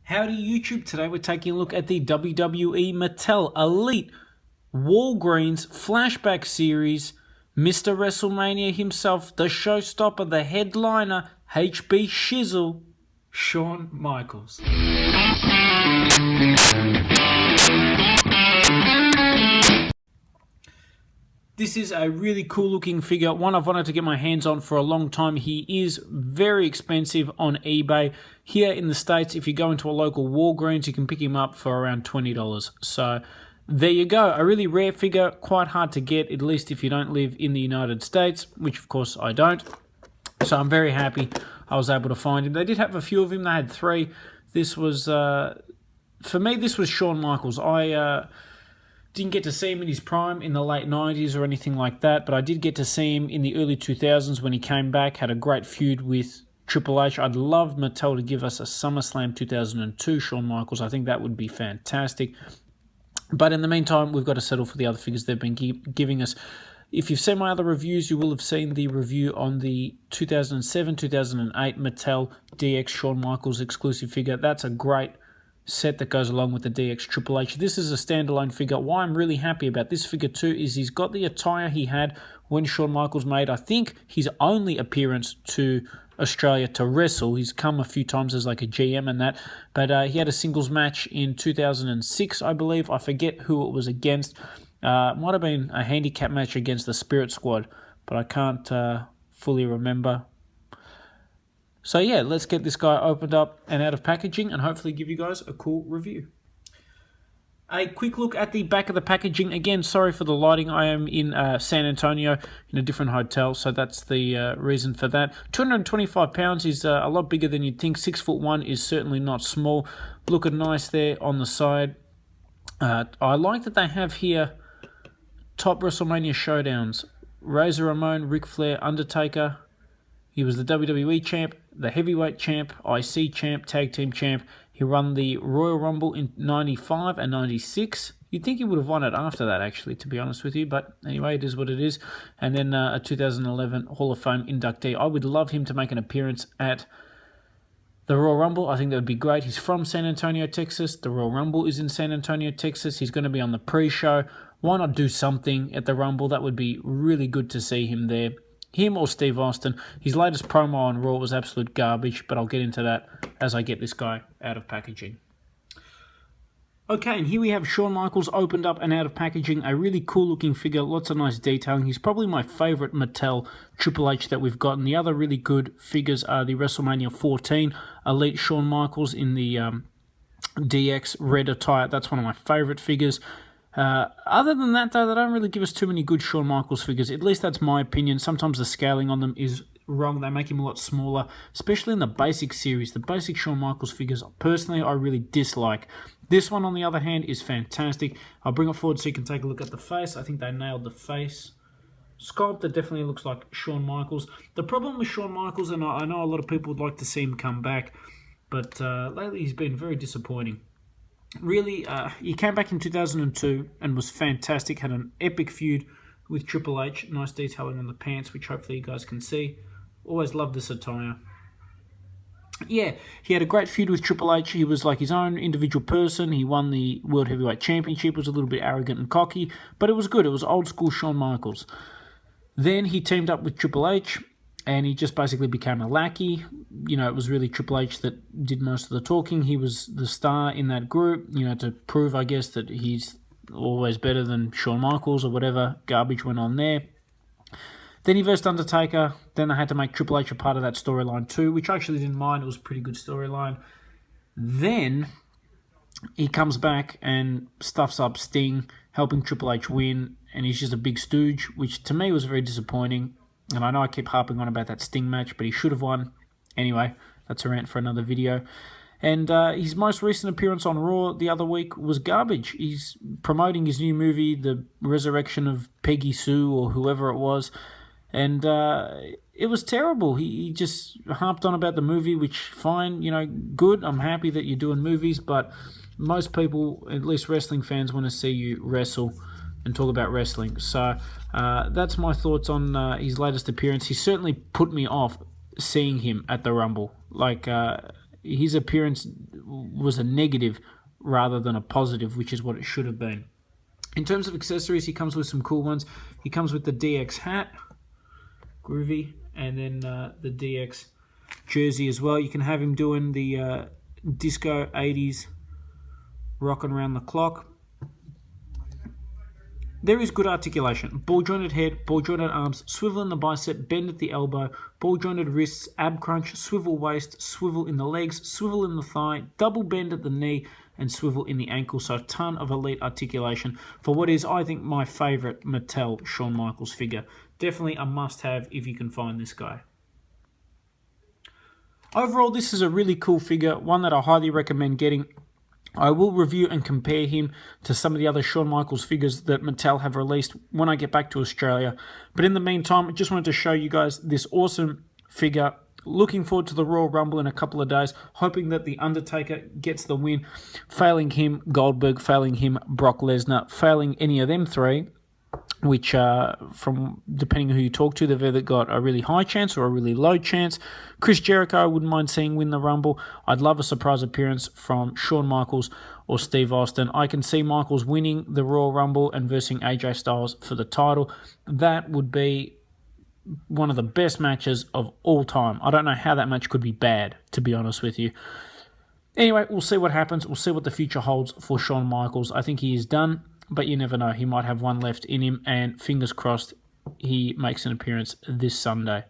Howdy YouTube, today we're taking a look at the WWE Mattel Elite Wallgreens Flashback Series. Mr. WrestleMania himself, the showstopper, the headliner, HB Shizzle, Shawn Michaels. This is a really cool looking figure, one I've wanted to get my hands on for a long time. He is very expensive on eBay. Here in the States, if you go into a local Wallgreens, you can pick him up for around $20. So there you go, a really rare figure, quite hard to get, at least if you don't live in the United States, which of course I don't. So I'm very happy I was able to find him. They did have a few of him, they had 3. This was, for me, this was Shawn Michaels. I didn't get to see him in his prime in the late 90s or anything like that, but I did get to see him in the early 2000s when he came back, had a great feud with Triple H. I'd love Mattel to give us a SummerSlam 2002 Shawn Michaels. I think that would be fantastic. But in the meantime, we've got to settle for the other figures they've been giving us. If you've seen my other reviews, you will have seen the review on the 2007-2008 Mattel DX Shawn Michaels exclusive figure. That's a great set that goes along with the DX Triple H. This is a standalone figure. Why I'm really happy about this figure too is he's got the attire he had when Shawn Michaels made, I think, his only appearance to Australia to wrestle. He's come a few times as like a GM and that, but he had a singles match in 2006, I believe. I forget who it was against. Might have been a handicap match against the Spirit Squad, but I can't fully remember. So yeah, let's get this guy opened up and out of packaging and hopefully give you guys a cool review. A quick look at the back of the packaging. Again, sorry for the lighting. I am in San Antonio in a different hotel, so that's the reason for that. 225 pounds is a lot bigger than you'd think. 6'1" is certainly not small. Looking nice there on the side. I like that they have here top WrestleMania showdowns. Razor Ramon, Ric Flair, Undertaker. He was the WWE champ, the heavyweight champ, IC champ, tag team champ. He won the Royal Rumble in 95 and 96. You'd think he would have won it after that, actually, to be honest with you. But anyway, it is what it is. And then a 2011 Hall of Fame inductee. I would love him to make an appearance at the Royal Rumble. I think that would be great. He's from San Antonio, Texas. The Royal Rumble is in San Antonio, Texas. He's going to be on the pre-show. Why not do something at the Rumble? That would be really good to see him there. Him or Steve Austin. His latest promo on Raw was absolute garbage, but I'll get into that as I get this guy out of packaging. Okay, and here we have Shawn Michaels opened up and out of packaging. A really cool looking figure, lots of nice detailing. He's probably my favourite Mattel Triple H that we've gotten. The other really good figures are the WrestleMania 14 Elite Shawn Michaels in the DX red attire. That's one of my favourite figures. Other than that, though, they don't really give us too many good Shawn Michaels figures. At least that's my opinion. Sometimes the scaling on them is wrong. They make him a lot smaller, especially in the basic series. The basic Shawn Michaels figures, personally, I really dislike. This one, on the other hand, is fantastic. I'll bring it forward so you can take a look at the face. I think they nailed the face sculpt. It definitely looks like Shawn Michaels. The problem with Shawn Michaels, and I know a lot of people would like to see him come back, but lately he's been very disappointing. Really, he came back in 2002 and was fantastic. Had an epic feud with Triple H. Nice detailing on the pants, which hopefully you guys can see. Always loved this attire. Yeah, he had a great feud with Triple H. He was like his own individual person. He won the World Heavyweight Championship. Was a little bit arrogant and cocky, but it was good. It was old school Shawn Michaels. Then he teamed up with Triple H, and he just basically became a lackey. You know, it was really Triple H that did most of the talking. He was the star in that group, you know, to prove, I guess, that he's always better than Shawn Michaels or whatever garbage went on there. Then he versed Undertaker. Then they had to make Triple H a part of that storyline too, which I actually didn't mind. It was a pretty good storyline. Then he comes back and stuffs up Sting, helping Triple H win, and he's just a big stooge, which to me was very disappointing. And I know I keep harping on about that Sting match, but he should have won. Anyway, that's a rant for another video. And his most recent appearance on Raw the other week was garbage. He's promoting his new movie, The Resurrection of Peggy Sue, or whoever it was. And it was terrible. He just harped on about the movie, which, fine, you know, good. I'm happy that you're doing movies, but most people, at least wrestling fans, want to see you wrestle and talk about wrestling. So that's my thoughts on his latest appearance. He certainly put me off seeing him at the Rumble. Like, his appearance was a negative rather than a positive, which is what it should have been. In terms of accessories, he comes with some cool ones. He comes with the DX hat, groovy, and then the DX jersey as well. You can have him doing the disco 80s rocking around the clock. There is good articulation. Ball jointed head, ball jointed arms, swivel in the bicep, bend at the elbow, ball jointed wrists, ab crunch, swivel waist, swivel in the legs, swivel in the thigh, double bend at the knee, and swivel in the ankle. So a ton of elite articulation for what is, I think, my favourite Mattel Shawn Michaels figure. Definitely a must-have if you can find this guy. Overall, this is a really cool figure, one that I highly recommend getting. I will review and compare him to some of the other Shawn Michaels figures that Mattel have released when I get back to Australia. But in the meantime, I just wanted to show you guys this awesome figure. Looking forward to the Royal Rumble in a couple of days, hoping that The Undertaker gets the win. Failing him, Goldberg. Failing him, Brock Lesnar. Failing any of them three, which from depending on who you talk to, they've either got a really high chance or a really low chance. Chris Jericho, I wouldn't mind seeing win the Rumble. I'd love a surprise appearance from Shawn Michaels or Steve Austin. I can see Michaels winning the Royal Rumble and versing AJ Styles for the title. That would be one of the best matches of all time. I don't know how that match could be bad, to be honest with you. Anyway, we'll see what happens. We'll see what the future holds for Shawn Michaels. I think he is done, but you never know. He might have one left in him, and fingers crossed he makes an appearance this Sunday.